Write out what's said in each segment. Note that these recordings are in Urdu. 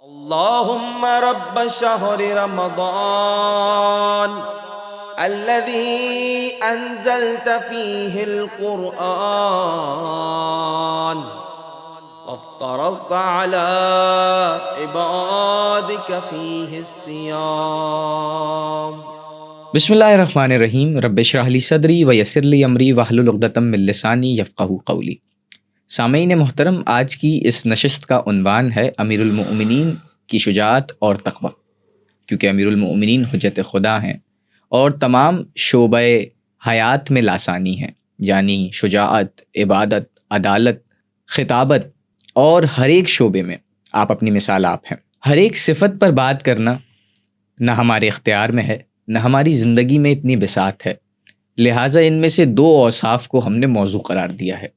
اللهم رب شهر رمضان الذي أنزلت فيه القرآن وافترضت على عبادك فيه الصيام. بسم اللہ الرحمن الرحیم. رب اشرح لی صدری ویسر لی امری واحلل عقدۃ من لسانی یفقہوا قولی. سامعین محترم، آج کی اس نشست کا عنوان ہے امیر المؤمنین کی شجاعت اور تقوی، کیونکہ امیر المؤمنین حجت خدا ہیں اور تمام شعبہ حیات میں لاسانی ہیں، یعنی شجاعت، عبادت، عدالت، خطابت اور ہر ایک شعبے میں آپ اپنی مثال آپ ہیں. ہر ایک صفت پر بات کرنا نہ ہمارے اختیار میں ہے، نہ ہماری زندگی میں اتنی بساط ہے، لہٰذا ان میں سے دو اوصاف کو ہم نے موضوع قرار دیا ہے.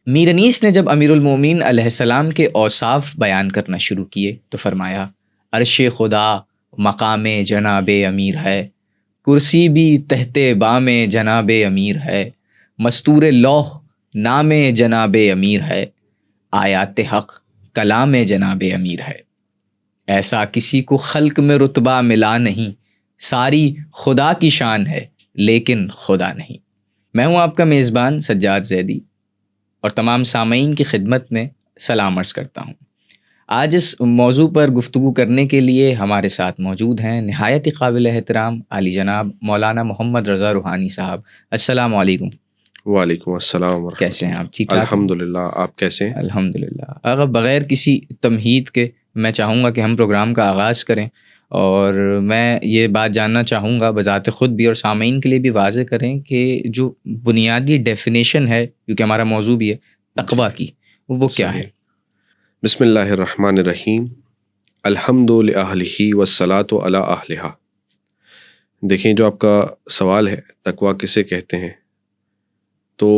میر انیس نے جب امیر المومنین علیہ السلام کے اوصاف بیان کرنا شروع کیے تو فرمایا: عرش خدا مقام جناب امیر ہے، کرسی بھی تحت بام جناب امیر ہے، مستور لوح نام جناب امیر ہے، آیات حق کلام جناب امیر ہے. ایسا کسی کو خلق میں رتبہ ملا نہیں، ساری خدا کی شان ہے لیکن خدا نہیں. میں ہوں آپ کا میزبان سجاد زیدی اور تمام سامعین کی خدمت میں سلام عرض کرتا ہوں. آج اس موضوع پر گفتگو کرنے کے لیے ہمارے ساتھ موجود ہیں نہایت ہی قابل احترام عالی جناب مولانا محمد رضا روحانی صاحب. السلام علیکم. وعلیکم السلام ورحمۃ. کیسے ہیں آپ؟ ٹھیک ٹھاک؟ الحمدللہ. آپ کیسے ہیں؟ الحمدللہ. اگر بغیر کسی تمہید کے میں چاہوں گا کہ ہم پروگرام کا آغاز کریں، اور میں یہ بات جاننا چاہوں گا بذات خود بھی اور سامعین کے لیے بھی واضح کریں کہ جو بنیادی ڈیفینیشن ہے، کیونکہ ہمارا موضوع بھی ہے تقویٰ کی، وہ کیا ہے؟ بسم اللہ الرحمن الرحیم. الحمد للہ والصلاۃ علی اہلہا. دیکھیں، جو آپ کا سوال ہے تقویٰ کسے کہتے ہیں، تو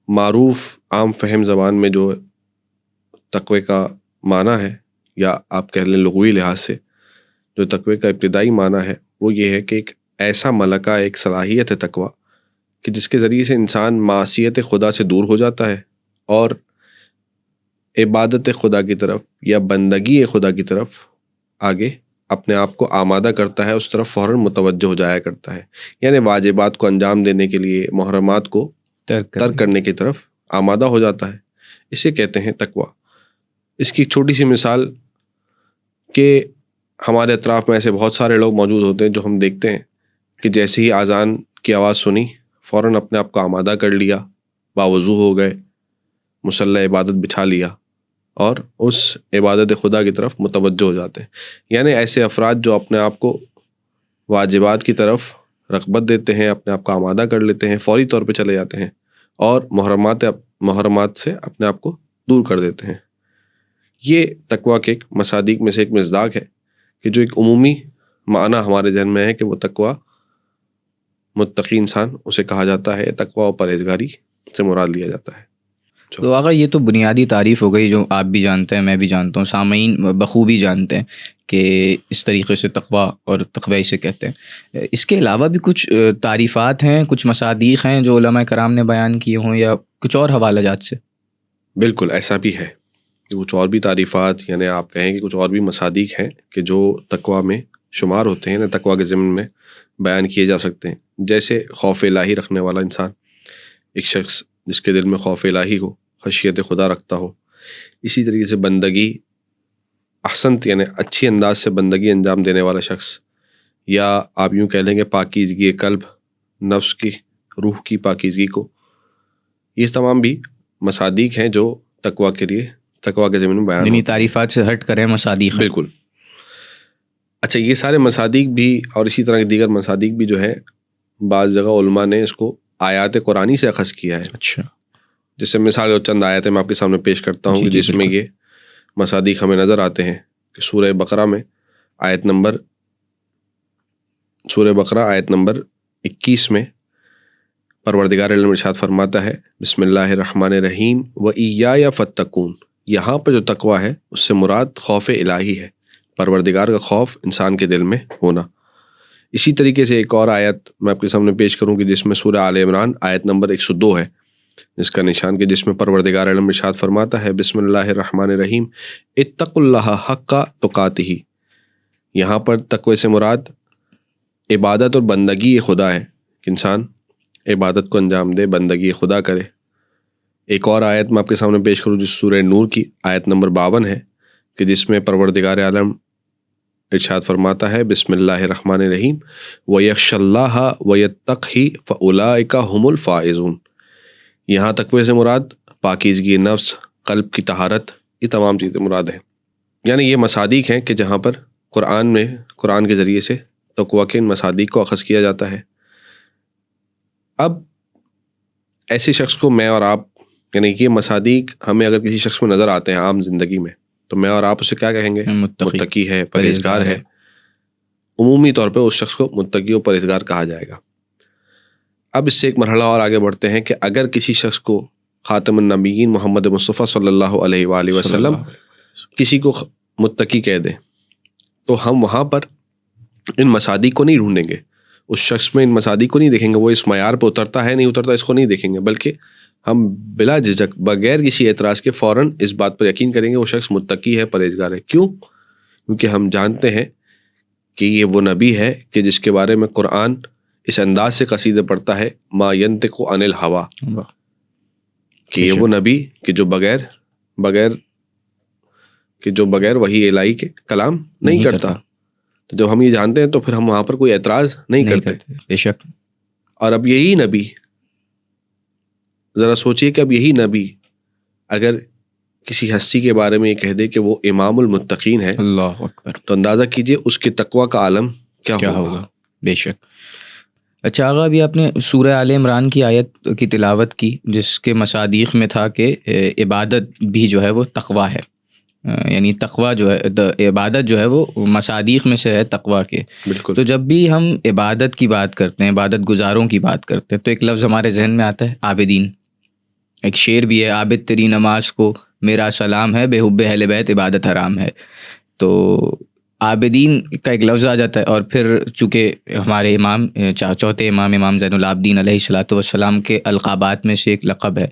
معروف عام فہم زبان میں جو تقوی کا معنی ہے، یا آپ کہہ لیں لغوی لحاظ سے جو تقوی کا ابتدائی معنی ہے، وہ یہ ہے کہ ایک ایسا ملکہ، ایک صلاحیت ہے تقویٰ کہ جس کے ذریعے سے انسان معصیت خدا سے دور ہو جاتا ہے اور عبادت خدا کی طرف یا بندگی خدا کی طرف آگے اپنے آپ کو آمادہ کرتا ہے، اس طرف فوراً متوجہ ہو جایا کرتا ہے. یعنی واجبات کو انجام دینے کے لیے محرمات کو ترک کرنے کی طرف آمادہ ہو جاتا ہے. اسے کہتے ہیں تقویٰ. اس کی ایک چھوٹی سی مثال کہ ہمارے اطراف میں ایسے بہت سارے لوگ موجود ہوتے ہیں جو ہم دیکھتے ہیں کہ جیسے ہی اذان کی آواز سنی فوراً اپنے آپ کو آمادہ کر لیا، باوضو ہو گئے، مصلی عبادت بچھا لیا اور اس عبادت خدا کی طرف متوجہ ہو جاتے ہیں. یعنی ایسے افراد جو اپنے آپ کو واجبات کی طرف رغبت دیتے ہیں، اپنے آپ کو آمادہ کر لیتے ہیں، فوری طور پہ چلے جاتے ہیں اور محرمات سے اپنے آپ کو دور کر دیتے ہیں. یہ تقویٰ کے ایک مصادیق میں سے ایک مصداق ہے کہ جو ایک عمومی معنی ہمارے ذہن میں ہے کہ وہ تقویٰ متقی انسان اسے کہا جاتا ہے، تقویٰ و پرہیزگاری سے مراد لیا جاتا ہے. تو آقا، یہ تو بنیادی تعریف ہو گئی جو آپ بھی جانتے ہیں، میں بھی جانتا ہوں، سامعین بخوبی جانتے ہیں کہ اس طریقے سے تقویٰ اور تقوی اسے کہتے ہیں. اس کے علاوہ بھی کچھ تعریفات ہیں، کچھ مصادیق ہیں جو علماء کرام نے بیان کیے ہوں، یا کچھ اور حوالہ جات سے؟ بالکل ایسا بھی ہے. کچھ اور بھی تعریفات، یعنی آپ کہیں کہ کچھ اور بھی مصادیق ہیں کہ جو تقویٰ میں شمار ہوتے ہیں، تقویٰ کے ضمن میں بیان کیے جا سکتے ہیں. جیسے خوف الہی رکھنے والا انسان، ایک شخص جس کے دل میں خوف الہی ہو، خشیت خدا رکھتا ہو. اسی طریقے سے بندگی احسنت، یعنی اچھی انداز سے بندگی انجام دینے والا شخص، یا آپ یوں کہہ لیں کہ پاکیزگی قلب، نفس کی، روح کی پاکیزگی کو. یہ تمام بھی مصادیق ہیں جو تقویٰ کے لیے تقویٰ کے ضمن میں بیان یعنی تعریفات سے ہٹ کریں مصادیق. بالکل. اچھا، یہ سارے مصادیق بھی اور اسی طرح کے دیگر مصادیق بھی جو ہے بعض جگہ علماء نے اس کو آیات قرآنی سے اخذ کیا ہے. اچھا. جس سے مثال چند آیتیں میں آپ کے سامنے پیش کرتا ہوں جس میں یہ مصادیق ہمیں نظر آتے ہیں کہ سورہ بقرہ آیت نمبر 21 میں پروردگار عالم ارشاد فرماتا ہے: بسم اللہ الرحمن الرحیم وَإِيَّایَ فَاتَّقُونَ. یہاں پر جو تقویٰ ہے اس سے مراد خوف الہی ہے، پروردگار کا خوف انسان کے دل میں ہونا. اسی طریقے سے ایک اور آیت میں آپ کے سامنے پیش کروں گی جس میں سورہ آل عمران آیت نمبر 102 ہے جس کا نشان کہ جس میں پروردگار عالم ارشاد فرماتا ہے بسم اللہ الرحمن الرحیم اتقوا اللہ حق تقاتہ. یہاں پر تقوی سے مراد عبادت اور بندگی خدا ہے کہ انسان عبادت کو انجام دے، بندگی خدا کرے. ایک اور آیت میں آپ کے سامنے پیش کروں جس سورہ نور کی آیت نمبر 52 ہے کہ جس میں پروردگار عالم ارشاد فرماتا ہے بسم اللہ الرحمن الرحیم وَيَخْشَ اللَّهَ وَيَتَّقْهِ فَأُولَٰئِكَ هُمُ الْفَائِزُونَ. یہاں تقوی سے مراد پاکیزگی نفس، قلب کی طہارت، یہ تمام چیزیں مراد ہیں. یعنی یہ مصادیق ہیں کہ جہاں پر قرآن کے ذریعے سے تقوی کے ان مصادیق کو اخذ کیا جاتا ہے. اب ایسے شخص کو میں اور آپ، یعنی یہ مصادیق ہمیں اگر کسی شخص میں نظر آتے ہیں عام زندگی میں تو میں اور آپ اسے کیا کہیں گے؟ متقی ہے، پرہیزگار ہے. عمومی طور پہ اس شخص کو متقی و پرہیزگار کہا جائے گا. اب اس سے ایک مرحلہ اور آگے بڑھتے ہیں کہ اگر کسی شخص کو خاتم النبیین محمد مصطفیٰ صلی اللہ علیہ وآلہ وسلم کسی کو متقی کہہ دیں تو ہم وہاں پر ان مصادیق کو نہیں ڈھونڈیں گے، اس شخص میں ان مصادیق کو نہیں دیکھیں گے، وہ اس معیار پہ اترتا ہے نہیں اترتا اس کو نہیں دیکھیں گے، بلکہ ہم بلا جھجک بغیر کسی اعتراض کے فوراً اس بات پر یقین کریں گے وہ شخص متقی ہے، پرہیزگار ہے. کیوں؟ کیونکہ ہم جانتے ہیں کہ یہ وہ نبی ہے کہ جس کے بارے میں قرآن اس انداز سے قصیدے پڑھتا ہے ما ینطق عن الہویٰ، کہ یہ وہ نبی کہ جو بغیر وحی الہی کے کلام نہیں کرتا. تو جب ہم یہ جانتے ہیں تو پھر ہم وہاں پر کوئی اعتراض نہیں کرتے. بے شک. اور اب یہی نبی، ذرا سوچئے کہ اب یہی نبی اگر کسی ہستی کے بارے میں یہ کہہ دے کہ وہ امام المتقین ہے، اللہ اکبر، تو اندازہ کیجئے اس کے تقوی کا عالم کیا ہوگا. بے شک. اچھا آغا، ابھی آپ نے سورہ آل عمران کی آیت کی تلاوت کی جس کے مصادیق میں تھا کہ عبادت بھی جو ہے وہ تقوی ہے، یعنی تقوی جو ہے، عبادت جو ہے وہ مصادیق میں سے ہے تقوی کے. بالکل. تو جب بھی ہم عبادت کی بات کرتے ہیں، عبادت گزاروں کی بات کرتے ہیں، تو ایک لفظ ہمارے ذہن میں آتا ہے عابدین. ایک شعر بھی ہے عابد تیری نماز کو میرا سلام ہے، بے حب اہل بیت عبادت حرام ہے. تو عابدین کا ایک لفظ آ جاتا ہے، اور پھر چونکہ ہمارے امام چوتھے امام زین العابدین علیہ الصلوۃ والسلام کے القابات میں سے ایک لقب ہے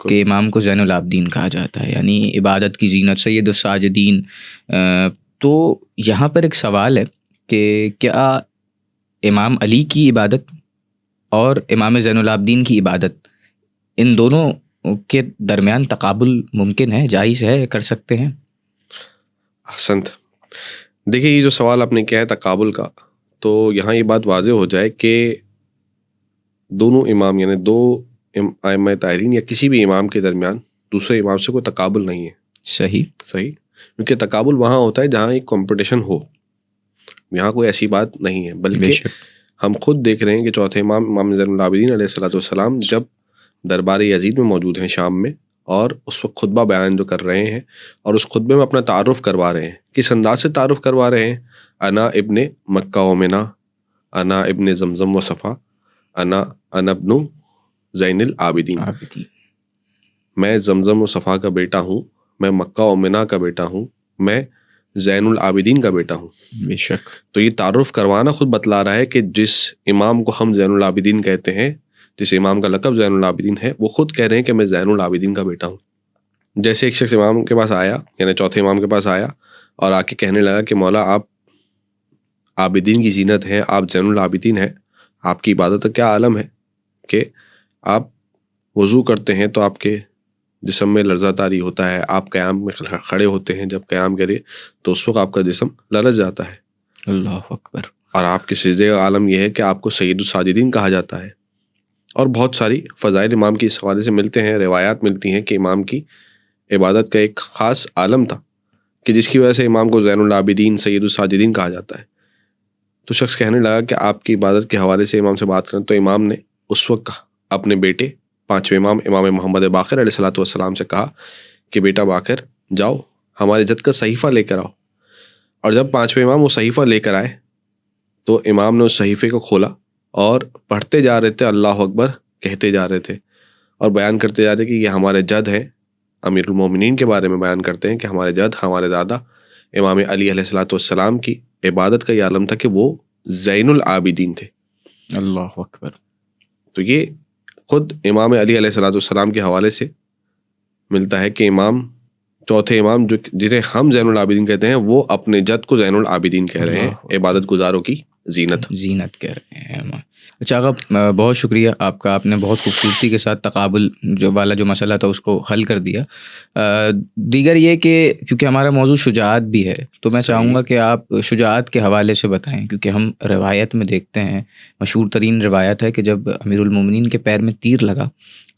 کہ امام کو زین العابدین کہا جاتا ہے، یعنی عبادت کی زینت، سید الساجدین. تو یہاں پر ایک سوال ہے کہ کیا امام علی کی عبادت اور امام زین العابدین کی عبادت، ان دونوں کے درمیان تقابل ممکن ہے، جائز ہے، کر سکتے ہیں؟ احسنت. دیکھیں یہ جو سوال آپ نے کیا ہے تقابل کا، تو یہاں یہ بات واضح ہو جائے کہ دونوں امام یعنی دو ائمہ طاہرین یا کسی بھی امام کے درمیان دوسرے امام سے کوئی تقابل نہیں ہے. صحیح. کیونکہ تقابل وہاں ہوتا ہے جہاں ایک کمپٹیشن ہو، یہاں کوئی ایسی بات نہیں ہے. بلکہ ہم خود دیکھ رہے ہیں کہ چوتھے امام زین العابدین علیہ الصلوۃ والسلام جب دربار یزید میں موجود ہیں شام میں، اور اس وقت خطبہ بیان جو کر رہے ہیں اور اس خطبے میں اپنا تعارف کروا رہے ہیں، کس انداز سے تعارف کروا رہے ہیں؟ انا ابن مکہ و منا، انا ابن زمزم و صفا، انا ابن زین العابدین. میں زمزم و صفا کا بیٹا ہوں، میں مکہ و منا کا بیٹا ہوں، میں زین العابدین کا بیٹا ہوں. بے شک. تو یہ تعارف کروانا خود بتلا رہا ہے کہ جس امام کو ہم زین العابدین کہتے ہیں، جس امام کا لقب زین العابدین ہے، وہ خود کہہ رہے ہیں کہ میں زین العابدین کا بیٹا ہوں. جیسے ایک شخص امام کے پاس آیا، یعنی چوتھے امام کے پاس آیا اور آ کے کہنے لگا کہ مولا آپ عابدین کی زینت ہیں، آپ زین العابدین ہیں، آپ کی عبادت کا کیا عالم ہے کہ آپ وضو کرتے ہیں تو آپ کے جسم میں لرزہ طاری ہوتا ہے، آپ قیام میں کھڑے ہوتے ہیں، جب قیام کرے تو اس وقت آپ کا جسم لرز جاتا ہے. اللہ اکبر. اور آپ کے سجدے کا عالم یہ ہے کہ آپ کو سید الساجدین کہا جاتا ہے. اور بہت ساری فضائل امام کی اس حوالے سے ملتے ہیں، روایات ملتی ہیں کہ امام کی عبادت کا ایک خاص عالم تھا کہ جس کی وجہ سے امام کو زین العابدین سید الساجدین کہا جاتا ہے. تو شخص کہنے لگا کہ آپ کی عبادت کے حوالے سے امام سے بات کریں، تو امام نے اس وقت اپنے بیٹے پانچویں امام محمد باقر علیہ الصلوۃ والسلام سے کہا کہ بیٹا باقر جاؤ ہمارے جد کا صحیفہ لے کر آؤ. اور جب پانچویں امام وہ صحیفہ لے کر آئے تو امام نے اس صحیفے کو کھولا اور پڑھتے جا رہے تھے، اللہ اکبر کہتے جا رہے تھے اور بیان کرتے جا رہے کہ یہ ہمارے جد ہیں. امیر المومنین کے بارے میں بیان کرتے ہیں کہ ہمارے جد، ہمارے دادا امام علی علیہ الصلوۃ والسلام کی عبادت کا یہ عالم تھا کہ وہ زین العابدین تھے. اللہ اکبر. تو یہ خود امام علی علیہ السلام کے حوالے سے ملتا ہے کہ چوتھے امام جو جنہیں ہم زین العابدین کہتے ہیں وہ اپنے جد کو زین العابدین کہہ رہے ہیں، عبادت گزاروں کی زینت کہہ رہے ہیں۔ اچھا آقا، بہت شکریہ آپ کا، آپ نے بہت خوبصورتی کے ساتھ تقابل جو مسئلہ تھا اس کو حل کر دیا۔ دیگر یہ کہ کیونکہ ہمارا موضوع شجاعت بھی ہے تو میں چاہوں گا کہ آپ شجاعت کے حوالے سے بتائیں، کیونکہ ہم روایت میں دیکھتے ہیں، مشہور ترین روایت ہے کہ جب امیر المومنین کے پیر میں تیر لگا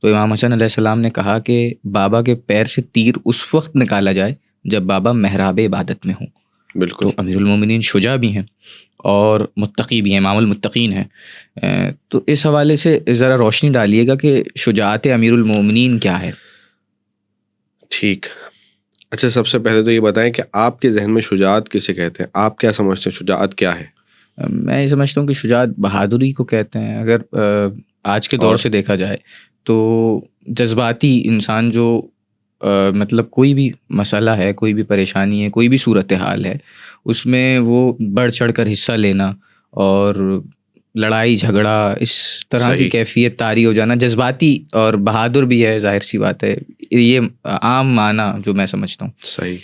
تو امام حسن علیہ السلام نے کہا کہ بابا کے پیر سے تیر اس وقت نکالا جائے جب بابا محراب عبادت میں ہوں۔ بالکل، تو امیر المومنین شجاع بھی ہیں اور متقی بھی ہیں، امام المتقین ہیں۔ تو اس حوالے سے ذرا روشنی ڈالیے گا کہ شجاعت امیر المومنین کیا ہے؟ ٹھیک، اچھا سب سے پہلے تو یہ بتائیں کہ آپ کے ذہن میں شجاعت کسے کہتے ہیں؟ آپ کیا سمجھتے ہیں شجاعت کیا ہے؟ میں یہ سمجھتا ہوں کہ شجاعت بہادری کو کہتے ہیں۔ اگر آج کے دور سے دیکھا جائے تو جذباتی انسان جو مطلب کوئی بھی مسئلہ ہے، کوئی بھی پریشانی ہے، کوئی بھی صورتحال ہے، اس میں وہ بڑھ چڑھ کر حصہ لینا اور لڑائی جھگڑا اس طرح کی کیفیت طاری ہو جانا جذباتی اور بہادر بھی ہے، ظاہر سی بات ہے، یہ عام معنی جو میں سمجھتا ہوں۔ صحیح۔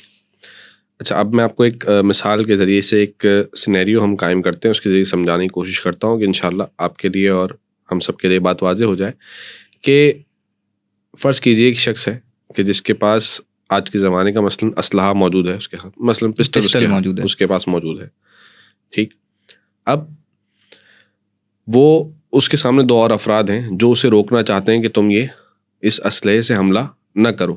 اچھا اب میں آپ کو ایک مثال کے ذریعے سے ایک سینیریو ہم قائم کرتے ہیں، اس کے ذریعے سمجھانے کی کوشش کرتا ہوں کہ انشاءاللہ آپ کے لیے اور ہم سب کے لیے بات واضح ہو جائے۔ کہ فرض کیجئے ایک شخص ہے کہ جس کے پاس آج کے زمانے کا مثلاً اسلحہ موجود ہے، اس کے ساتھ مثلاً پسٹل موجود ہے، اس کے پاس موجود ہے، ٹھیک۔ اب وہ اس کے سامنے دو اور افراد ہیں جو اسے روکنا چاہتے ہیں کہ تم یہ اس اسلحے سے حملہ نہ کرو۔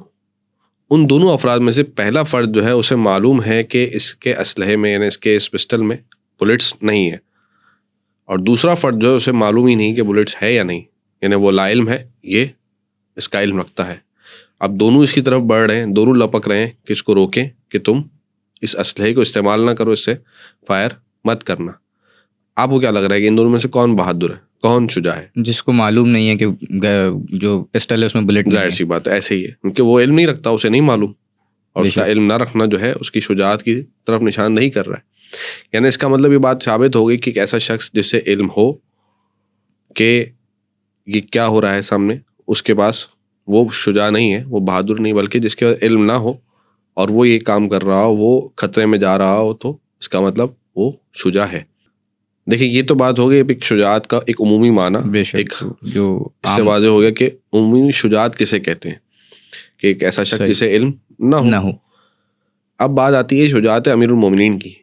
ان دونوں افراد میں سے پہلا فرد جو ہے اسے معلوم ہے کہ اس کے اسلحے میں یعنی اس پسٹل میں بلٹس نہیں ہے، اور دوسرا فرد جو ہے اسے معلوم ہی نہیں کہ بلٹس ہے یا نہیں، یعنی وہ لا علم ہے، یہ اس کا علم رکھتا ہے۔ اب دونوں اس کی طرف بڑھ رہے ہیں، دونوں لپک رہے ہیں کہ اس کو روکیں کہ تم اس اسلحے کو استعمال نہ کرو، اس سے فائر مت کرنا۔ آپ کو کیا لگ رہا ہے کہ ان دونوں میں سے کون بہادر ہے، کون شجاع ہے؟ جس کو معلوم نہیں ہے کہ جو پسٹل ہے اس میں بلٹ، ظاہر سی بات ہے ایسے ہی ہے، کیونکہ وہ علم نہیں رکھتا، اسے نہیں معلوم، اور اس کا علم نہ رکھنا جو ہے اس کی شجاعت کی طرف نشان نہیں کر رہا ہے۔ یعنی اس کا مطلب یہ بات ثابت ہو گئی کہ ایک ایسا شخص جس سے علم ہو کہ یہ کیا ہو رہا ہے سامنے، اس کے پاس وہ شجاع نہیں ہے، وہ بہادر نہیں، بلکہ جس کے علم نہ ہو اور وہ یہ کام کر رہا ہو، وہ خطرے میں جا رہا ہو، تو اس کا مطلب وہ شجاع ہے۔ دیکھیں یہ تو بات ہو گئی ایک شجاعت کا ایک عمومی معنی، ایک جو اس سے واضح ہو گیا کہ عمومی شجاعت کسے کہتے ہیں، کہ ایک ایسا شخص جسے علم نہ ہو۔ اب بات آتی ہے شجاعت امیر المومنین کی،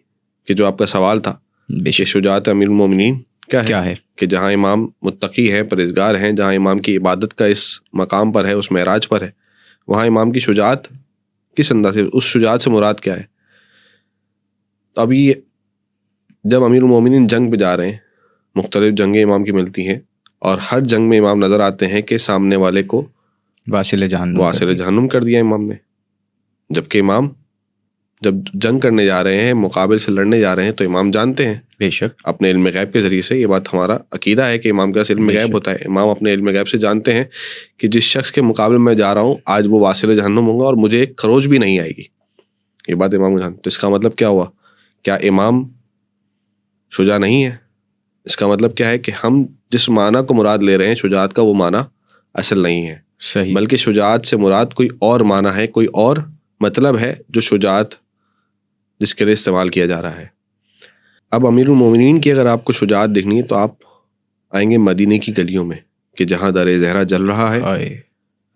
کہ جو آپ کا سوال تھا کہ شجاعت امیر المومنین کیا ہے، کہ جہاں امام متقی ہے، پرہیزگار ہیں، جہاں امام کی عبادت کا اس مقام پر ہے، اس معراج پر ہے، وہاں امام کی شجاعت کس انداز سے، اس شجاعت سے مراد کیا ہے؟ تو ابھی جب امیر المومنین جنگ پہ جا رہے ہیں، مختلف جنگیں امام کی ملتی ہیں، اور ہر جنگ میں امام نظر آتے ہیں کہ سامنے والے کو واصل جہنم کر دیا امام نے، جبکہ امام جب جنگ کرنے جا رہے ہیں، مقابل سے لڑنے جا رہے ہیں، تو امام جانتے ہیں بے شک اپنے علم غیب کے ذریعے سے، یہ بات ہمارا عقیدہ ہے کہ امام کا علم غیب ہوتا ہے، امام اپنے علم غیب سے جانتے ہیں کہ جس شخص کے مقابلے میں جا رہا ہوں آج وہ واصل جہنم ہوگا اور مجھے ایک خروج بھی نہیں آئے گی، یہ بات امام کو جانتے۔ تو اس کا مطلب کیا ہوا؟ کیا امام شجاع نہیں ہے؟ اس کا مطلب کیا ہے کہ ہم جس معنی کو مراد لے رہے ہیں شجاعت کا، وہ معنی اصل نہیں ہے، صحیح، بلکہ شجاعت سے مراد کوئی اور معنی ہے، کوئی اور مطلب ہے جو شجاعت جس کے لیے استعمال کیا جا رہا ہے۔ اب امیر المومنین کی اگر آپ کو شجاعت دیکھنی ہے تو آپ آئیں گے مدینے کی گلیوں میں، کہ جہاں در زہرا جل رہا ہے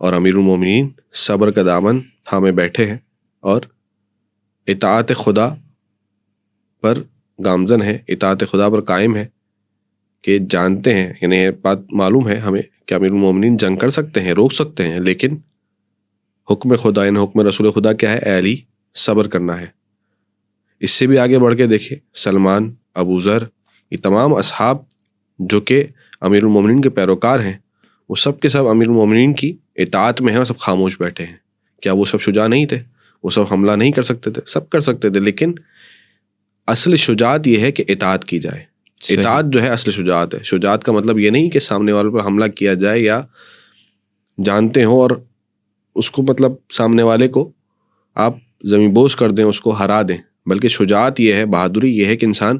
اور امیر المومنین صبر کا دامن تھامے بیٹھے ہیں اور اطاعت خدا پر گامزن ہے، اطاعت خدا پر قائم ہے، کہ جانتے ہیں، یعنی یہ بات معلوم ہے ہمیں کہ امیر المومنین جنگ کر سکتے ہیں، روک سکتے ہیں، لیکن حکم خدا یعنی حکم رسول خدا کیا ہے؟ اے علی صبر کرنا ہے۔ اس سے بھی آگے بڑھ کے دیکھیں، سلمان، ابو ذر، یہ تمام اصحاب جو کہ امیر المومنین کے پیروکار ہیں، وہ سب کے سب امیر المومنین کی اطاعت میں ہیں اور سب خاموش بیٹھے ہیں۔ کیا وہ سب شجاع نہیں تھے؟ وہ سب حملہ نہیں کر سکتے تھے؟ سب کر سکتے تھے، لیکن اصل شجاعت یہ ہے کہ اطاعت کی جائے۔ اطاعت جو ہے اصل شجاعت ہے۔ شجاعت کا مطلب یہ نہیں کہ سامنے والے پر حملہ کیا جائے یا جانتے ہوں اور اس کو مطلب سامنے والے کو آپ زمین بوس کر دیں، اس کو ہرا دیں، بلکہ شجاعت یہ ہے، بہادری یہ ہے کہ انسان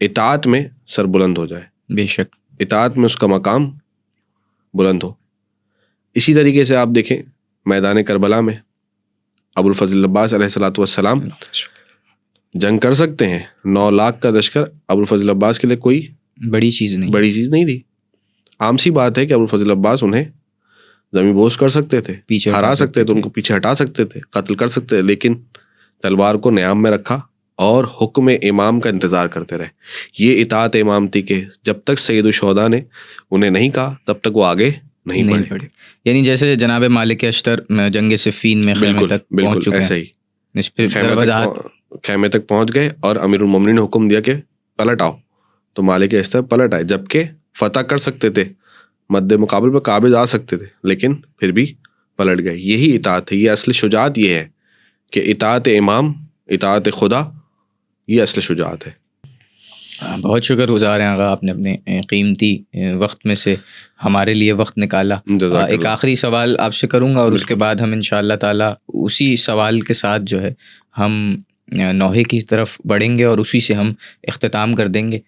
اطاعت میں سربلند ہو جائے، بے شک اطاعت میں اس کا مقام بلند ہو. اسی طریقے سے آپ دیکھیں میدان کربلا میں ابو الفضل عباس علیہ الصلوۃ والسلام جنگ کر سکتے ہیں. 9 لاکھ کا لشکر ابو الفضل عباس کے لیے کوئی بڑی چیز نہیں تھی. عام سی بات ہے کہ ابو الفضل عباس انہیں زمین بوس کر سکتے تھے, ہرا سکتے تھے, ان کو پیچھے ہٹا سکتے تھے, قتل کر سکتے تھے, لیکن تلوار کو نیام میں رکھا اور حکم امام کا انتظار کرتے رہے. یہ اطاعت امام تھی کہ جب تک سید الشہداء نے انہیں نہیں کہا تب تک وہ آگے نہیں بڑھے. یعنی جیسے جناب مالک اشتر جنگ صفین میں خیمے تک پہنچ چکے ایسے ہی ہیں, خیمے تک پہنچ گئے اور امیر المومنین نے حکم دیا کہ پلٹ آؤ, تو مالک اشتر پلٹ آئے, جبکہ فتح کر سکتے تھے, مد مقابل پر قابض آ سکتے تھے, لیکن پھر بھی پلٹ گئے. یہی اطاعت ہے, یہ اصل شجاعت یہ ہے کہ اطاعت امام, اطاعت خدا, یہ اصل شجاعت ہے. بہت شکر گزار ہیں آقا, آپ نے اپنے قیمتی وقت میں سے ہمارے لیے وقت نکالا. ایک آخری سوال آپ سے کروں گا اور اس کے بعد ہم انشاءاللہ تعالیٰ اسی سوال کے ساتھ جو ہے ہم نوحے کی طرف بڑھیں گے اور اسی سے ہم اختتام کر دیں گے.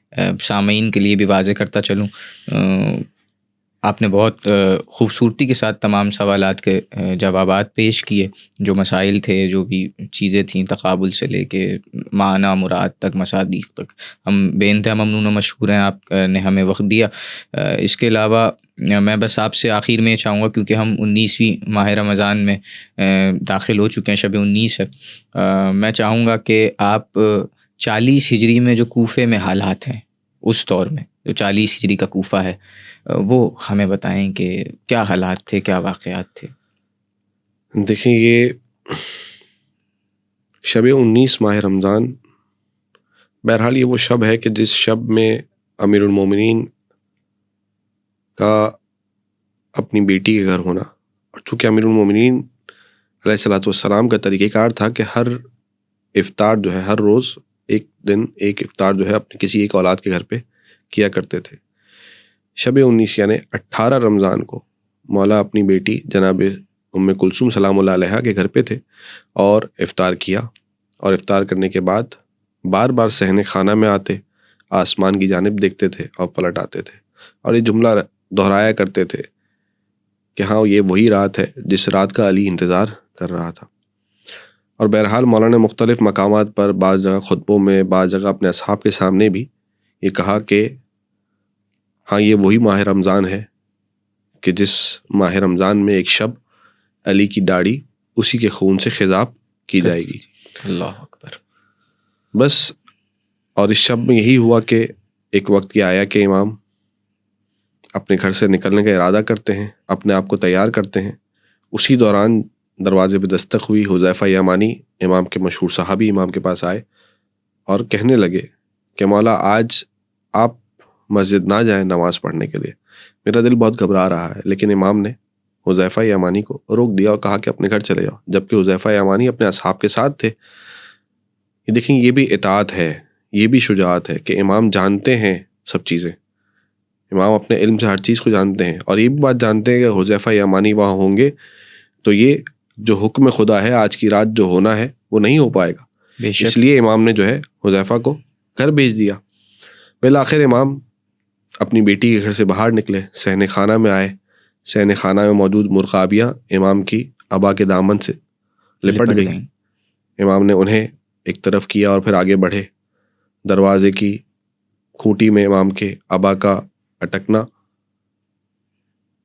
سامعین کے لیے بھی واضح کرتا چلوں, آپ نے بہت خوبصورتی کے ساتھ تمام سوالات کے جوابات پیش کیے. جو مسائل تھے, جو بھی چیزیں تھیں, تقابل سے لے کے معنی مراد تک, مصادیق تک, ہم بے انتہا ممنون و مشکور ہیں, آپ نے ہمیں وقت دیا. اس کے علاوہ میں بس آپ سے آخر میں چاہوں گا, کیونکہ ہم 19ویں ماہ رمضان میں داخل ہو چکے ہیں, شب 19 ہے, میں چاہوں گا کہ آپ 40 ہجری میں جو کوفے میں حالات ہیں, اس دور میں جو 40 ہجری کا کوفہ ہے, وہ ہمیں بتائیں کہ کیا حالات تھے, کیا واقعات تھے. دیکھیں, یہ شب 19 ماہ رمضان بہرحال یہ وہ شب ہے کہ جس شب میں امیر المومنین کا اپنی بیٹی کے گھر ہونا, اور چونکہ امیر المومنین علیہ الصلوۃ والسلام کا طریقہ کار تھا کہ ہر افطار جو ہے, ہر روز ایک دن ایک افطار جو ہے اپنے کسی ایک اولاد کے گھر پہ کیا کرتے تھے. شب 19 یعنی 18 رمضان کو مولا اپنی بیٹی جناب ام کلثوم سلام اللہ علیہا کے گھر پہ تھے اور افطار کیا, اور افطار کرنے کے بعد بار بار صحن خانہ میں آتے, آسمان کی جانب دیکھتے تھے اور پلٹ آتے تھے, اور یہ جملہ دہرایا کرتے تھے کہ ہاں یہ وہی رات ہے جس رات کا علی انتظار کر رہا تھا. اور بہرحال مولانا نے مختلف مقامات پر, بعض جگہ خطبوں میں, بعض جگہ اپنے اصحاب کے سامنے بھی یہ کہا کہ ہاں یہ وہی ماہ رمضان ہے کہ جس ماہ رمضان میں ایک شب علی کی داڑھی اسی کے خون سے خضاب کی جائے گی. اللہ اکبر. بس, اور اس شب میں یہی ہوا کہ ایک وقت یہ آیا کہ امام اپنے گھر سے نکلنے کا ارادہ کرتے ہیں, اپنے آپ کو تیار کرتے ہیں. اسی دوران دروازے پہ دستک ہوئی. حذیفہ یمانی امام کے مشہور صحابی امام کے پاس آئے اور کہنے لگے کہ مولا آج آپ مسجد نہ جائیں نماز پڑھنے کے لیے, میرا دل بہت گھبرا رہا ہے. لیکن امام نے حذیفہ یمانی کو روک دیا اور کہا کہ اپنے گھر چلے جاؤ, جبکہ حذیفہ یمانی اپنے اصحاب کے ساتھ تھے. یہ دیکھیں, یہ بھی اطاعت ہے, یہ بھی شجاعت ہے کہ امام جانتے ہیں سب چیزیں, امام اپنے علم سے ہر چیز کو جانتے ہیں, اور یہ بھی بات جانتے ہیں کہ حذیفہ یمانی وہاں ہوں گے تو یہ جو حکم خدا ہے آج کی رات جو ہونا ہے وہ نہیں ہو پائے گا. اس لیے امام نے جو ہے حذیفہ کو گھر بھیج دیا. بالآخر امام اپنی بیٹی کے گھر سے باہر نکلے, صحن خانہ میں آئے. صحن خانہ میں موجود مرغابیاں امام کی ابا کے دامن سے لپٹ گئی. امام نے انہیں ایک طرف کیا اور پھر آگے بڑھے. دروازے کی کھوٹی میں امام کے ابا کا اٹکنا,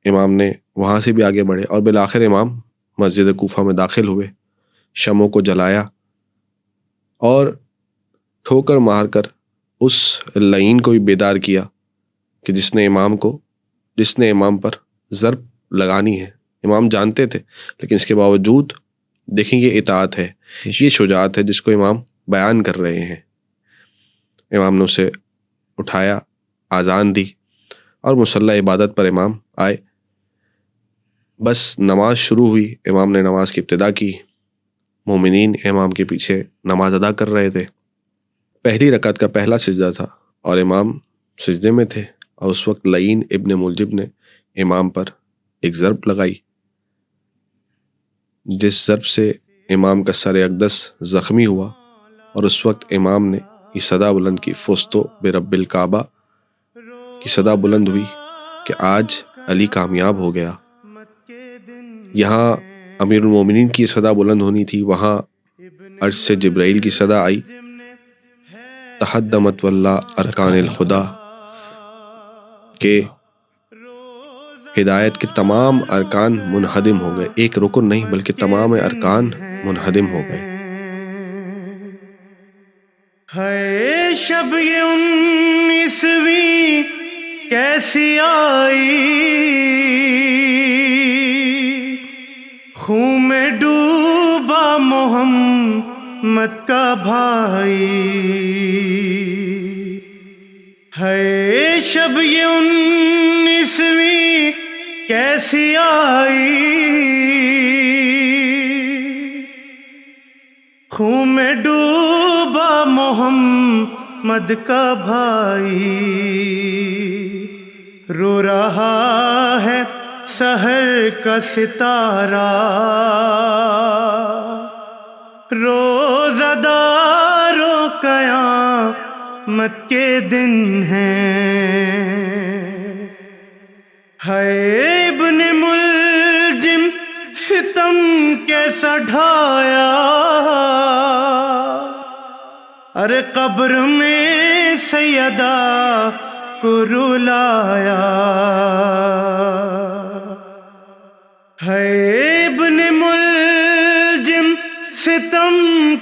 امام نے وہاں سے بھی آگے بڑھے, اور بالآخر امام مسجد کوفہ میں داخل ہوئے. شمعوں کو جلایا اور ٹھوکر مار کر اس لعین کو بھی بیدار کیا کہ جس نے امام پر ضرب لگانی ہے. امام جانتے تھے, لیکن اس کے باوجود دیکھیں یہ اطاعت ہے, یہ شجاعت ہے جس کو امام بیان کر رہے ہیں. امام نے اسے اٹھایا, اذان دی اور مصلی عبادت پر امام آئے. بس نماز شروع ہوئی, امام نے نماز کی ابتدا کی. مومنین امام کے پیچھے نماز ادا کر رہے تھے. پہلی رکعت کا پہلا سجدہ تھا اور امام سجدے میں تھے, اور اس وقت لعین ابن ملجم نے امام پر ایک ضرب لگائی, جس ضرب سے امام کا سر اقدس زخمی ہوا. اور اس وقت امام نے یہ صدا بلند کی, فزتو برب الکعبہ کی صدا بلند ہوئی کہ آج علی کامیاب ہو گیا۔ یہاں امیر المومنین کی صدا بلند ہونی تھی، وہاں عرش سے جبرائیل کی صدا آئی، تحدمت واللہ ارکان الخدا، کہ ہدایت کے تمام ارکان منہدم ہو گئے، ایک رکن نہیں بلکہ تمام ارکان منہدم ہو گئے۔ ہے شب یہ 19ویں کیسی آئی، خون میں ڈوبا محمد کا بھائی، ہے شب یہ 19ویں کیسی آئی، خون میں ڈوبا محمد کا بھائی، رو رہا ہے سحر کا ستارہ، روزہ دارو قیامت کے دن ہیں، ہے ابن ملجم ستم کیسا ڈھایا، ارے قبر میں سیدہ کو رلایا، ہے ابن ملجم ستم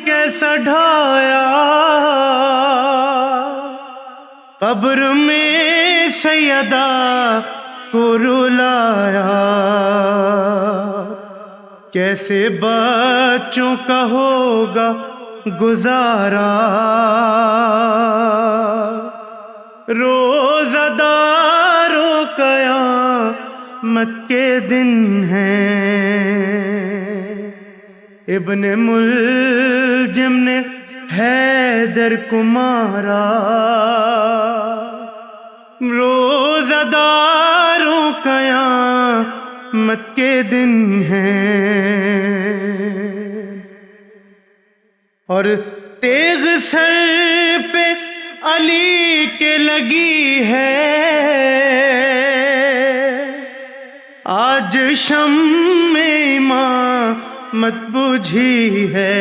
کیسا ڈھایا، قبر میں سیدہ کو رلایا، کیسے بچوں کا ہوگا گزارا، روزہ دارو قیامت کے دن ہیں، ابن ملجم نے حیدر کو مارا، روزہ دارو قیامت کے دن ہیں، اور تیغ سر پہ علی کے لگی ہے، آج شمع امامت بجھی ہے،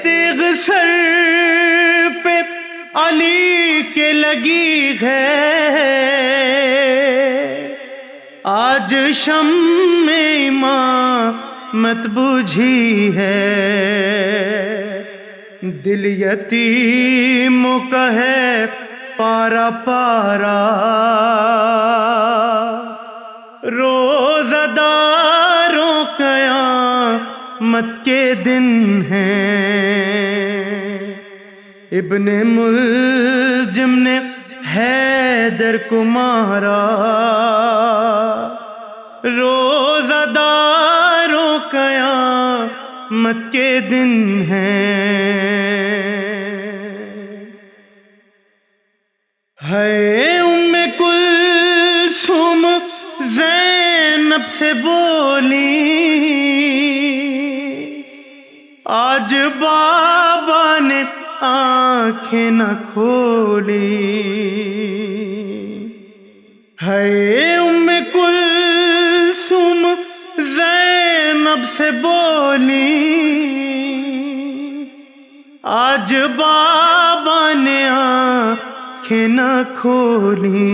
تیغ سر پہ علی کے لگی ہے، آج شمع امامت بجھی ہے، دل یتیموں کا ہے پارا پارا، روزہ داروں قیامت کے دن ہیں، ابن ملجم نے حیدر کو مارا، روزہ داروں قیامت کے دن ہیں، ہے ام کلثوم زینب سے بولی، آج بابا نے آنکھیں نہ کھولی، ہے ام کلثوم زینب سے بولی، آج بابا نے آنکھیں نہ کھولی،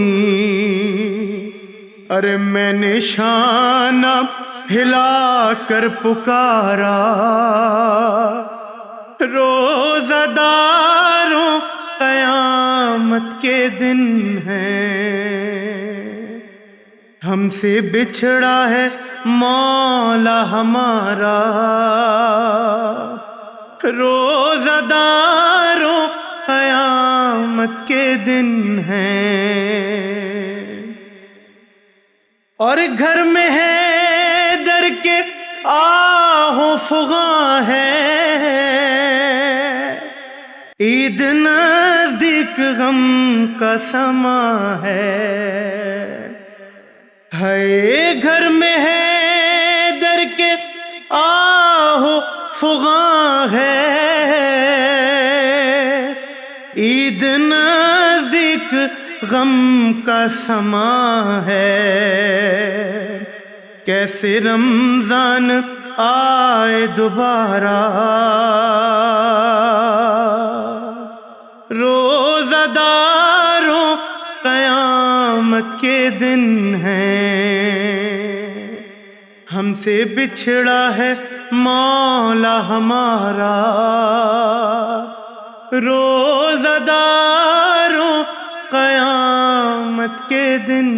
ارے میں نے شانہ ہلا کر پکارا، روزہ داروں قیامت کے دن ہیں، ہم سے بچھڑا ہے مولا ہمارا، روزہ داروں قیامت کے دن ہیں، اور گھر میں حیدر کے آہو فغاں ہے، عید نزدیک غم کا سما ہے، گھر میں حیدر کے آہو فغاں ہے، عید نزدیک غم کا سما ہے، کیسے رمضان آئے دوبارہ، روزہ داروں قیامت کے دن ہیں، ہم سے بچھڑا ہے مولا ہمارا، روزہ داروں قیامت کے دن